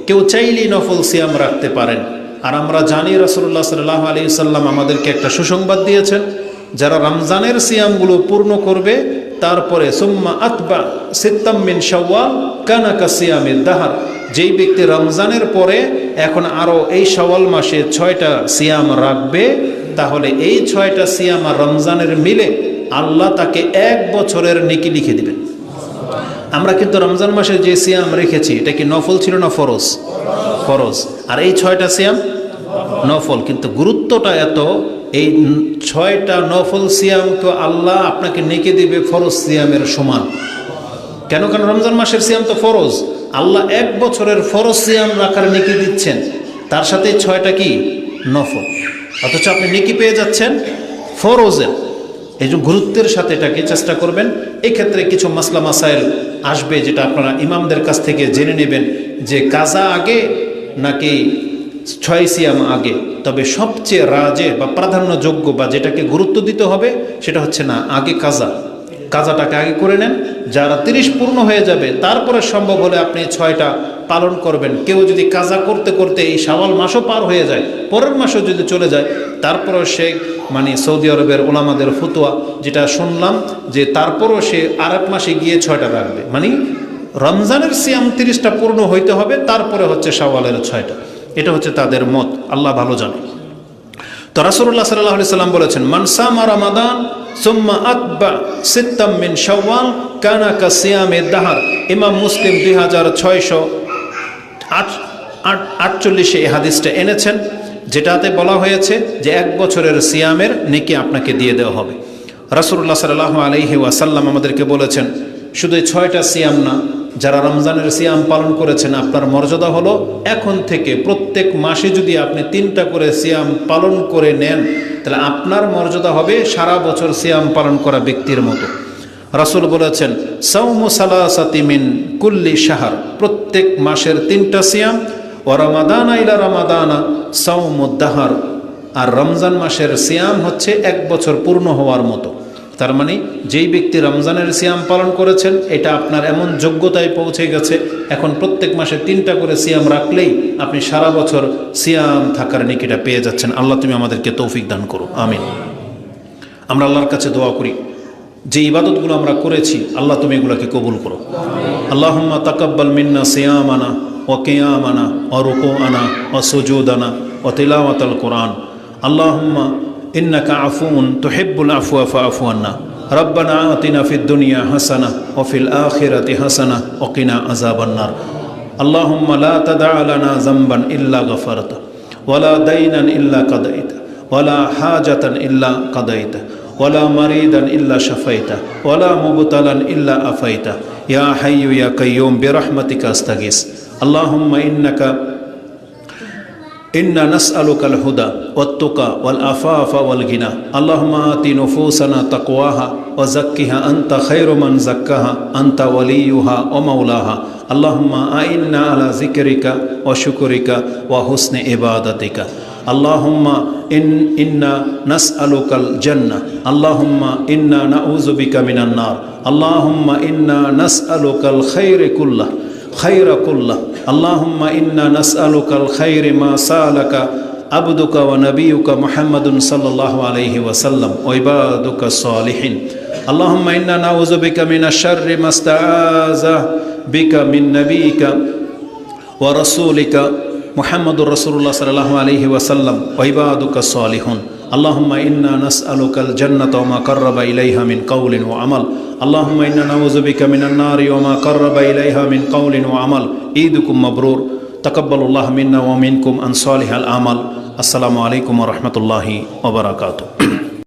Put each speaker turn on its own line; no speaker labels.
কেউ চাইলেই নফল সিয়াম রাখতে পারেন। আর আমরা জানি রাসূলুল্লাহ সাল্লাল্লাহু আলাইহি ওয়াসাল্লাম আমাদেরকে একটা সুসংবাদ দিয়েছেন, যারা রমজানের সিয়ামগুলো পূর্ণ করবে তারপরে সুম্মা আতবা সিত্তাম মিন শাওয়াল কানা কাসিয়ামিদ দাহর, যেই ব্যক্তি রমজানের পরে এখন আরও এই শাওয়াল মাসে 6টা সিয়াম রাখবে, তাহলে এই 6টা সিয়াম আর রমজানের মিলে আল্লাহ তাকে 1 বছরের নেকি লিখে দিবেন। আমরা কিন্তু রমজান মাসে যে সিয়াম রেখেছি এটা কি নফল ছিল না ফরজ? ফরজ। আর এই 6টা সিয়াম নফল, কিন্তু গুরুত্বটা এত, এই 6টা নফল সিয়ামকে আল্লাহ আপনাকে নেকি দিবে ফরজ সিয়ামের সমান। কেন? কারণ রমজান মাসের সিয়াম তো ফরজ, আল্লাহ 1 বছরের ফরজ সিয়াম রাখার নেকি দিচ্ছেন, তার সাথে 6টা কি নফল, অথচ আপনি নেকি পেয়ে যাচ্ছেন ফরজের। এই যে গুরুত্বের সাথে এটাকে চেষ্টা করবেন। এই ক্ষেত্রে কিছু মাসলা মাসাইল আসবে যেটা আপনারা ইমামদের কাছ থেকে জেনে নেবেন যে কাজা আগে নাকি 6 সিয়াম আগে। তবে সবচেয়ে রাজে বা প্রাধান্যযোগ্য বা যেটাকে গুরুত্ব দিতে হবে সেটা হচ্ছে না আগে কাজাটাকে আগে করে নেন। যারা 30 পূর্ণ হয়ে যাবে তারপরে সম্ভব হলে আপনি 6টা পালন করবেন। কেউ যদি কাজা করতে করতে এই শাওয়াল মাসও পার হয়ে যায়, পরের মাসও যদি চলে যায়, তারপরও সে সৌদি আরবের ওলামাদের ফতোয়া যেটা শুনলাম যে তারপরও সে আরেক মাসে গিয়ে 6টা রাখবে। রমজানের সিয়াম 30টা পূর্ণ হইতে হবে, তারপরে হচ্ছে শাওয়ালের 6টা। এটা হচ্ছে তাদের মত, আল্লাহ ভালো জানে। তো রাসূলুল্লাহ সাল্লাল্লাহু আলাইহি সাল্লাম বলেছেন, মান সামা রমাদান সুম্মা আতবা সিত্তাম মিন শাওয়াল কানা কাসিয়ামিদ দাহর। ইমাম মুসলিম 2648 এই হাদিসটা এনেছেন, যেটাতে বলা হয়েছে যে 1 বছরের সিয়ামের নেকি আপনাকে দিয়ে দেওয়া হবে। রাসূলুল্লাহ সাল্লাল্লাহু আলাইহি ওয়াসাল্লাম আমাদেরকে বলেছেন শুধু 6টা সিয়াম না, যারা রমজানের সিয়াম পালন করেছেন আপনার মর্যাদা হলো এখন থেকে প্রত্যেক মাসে যদি আপনি 3টা করে সিয়াম পালন করে নেন, তাহলে আপনার মর্যাদা হবে সারা বছর সিয়াম পালন করা ব্যক্তির মতো। রাসূল বলেছেন সাওমু সালাসাতি মিন কুল্লি শাহর, প্রত্যেক মাসের 3টা সিয়াম, ও রমাদানা ইলা রমাদানা সাওমুদ দাহর, আর রমজান মাসের সিয়াম হচ্ছে 1 বছর পূর্ণ হওয়ার মতো। তার মানে যেই ব্যক্তি রমজানের সিয়াম পালন করেছেন এটা আপনার এমন যোগ্যতায় পৌঁছে গেছে, এখন প্রত্যেক মাসে 3টা করে সিয়াম রাখলেই আপনি সারা বছর সিয়াম থাকার নেকিটা পেয়ে যাচ্ছেন। আল্লাহ তুমি আমাদেরকে তৌফিক দান করো, আমিন। আমরা আল্লাহর কাছে দোয়া করি যে ইবাদতগুলো আমরা করেছি আল্লাহ তুমি এগুলোকে কবুল করো। আল্লাহুম্মা তাকাব্বাল মিন্না সিয়ামানা ওয়া কিয়ামানা ওয়া রুকুআনা ওয়া সুজুদানা ওয়া তিলাওয়াতাল কুরআন। আল্লাহুম্মা ইন্নাকা আফুউন তুহিব্বুল আফওয়া ফাআফু আন্না। রব্বানা আতিনা ফিদ দুনিয়া হাসানাহ ওয়া ফিল আখিরাতি হাসানাহ ওয়া কিনা আযাবান নার। আল্লাহুম্মা লা তাদা লানা যামবান ইল্লা গফারতা ওয়া লা দাইনান ইল্লা কাদাইতা ওয়া লা হাজাতান ইল্লা কাদাইতা ওয়া লা মারিদান ইল্লা শাফাইতা ওয়া লা মুবতালান ইল্লা আফাইতা ইয়া হাইয়্যু ইয়া কাইয়্যুম বিরহমাতিকা আস্তাগীস। আল্লাহুম্মা ইন্না নাসআলুকাল হুদা ওয়াত তুকা ওয়াল আফাফা ওয়াল গিনা। আল্লাহুম্মা আতি নুফুসানা তাকওয়াহা ওয়া যাক্কিহা আনতা খায়রু মান যাক্কাহা আনতা ওয়ালিয়ুহা ওয়া মাওলাহা। আল্লাহুম্মা আইন্না আলা যিকরিকা ওয়া শুকরিকা ওয়া হুসনি ইবাদাতিকা। আল্লাহুম্মা ইন্না নাসআলুকাল জান্নাহ। আল্লাহুম্মা ইন্না নাউযু বিকা মিনান নার। আল্লাহুম্মা ইন্না নাসআলুকাল খায়রা কুল্লাহ خير كله. اللهم إنا نسألك الخير ما سألك عبدك ونبيك محمد صلى الله عليه وسلم وعبادك الصالحين. اللهم إنا نعوذ بك من الشر ما استعاذ بك من نبيك ورسولك محمد رسول الله صلى الله عليه وسلم وعبادك الصالحون. اللهم إنا نسألك الجنة وما قرب إليها من قول وعمل. اللهم إنا نعوذ بك من النار وما قرب إليها من قول وعمل. عيدكم مبرور، تقبل الله منا ومنكم عن صالح الأعمال. السلام عليكم ورحمة الله وبركاته.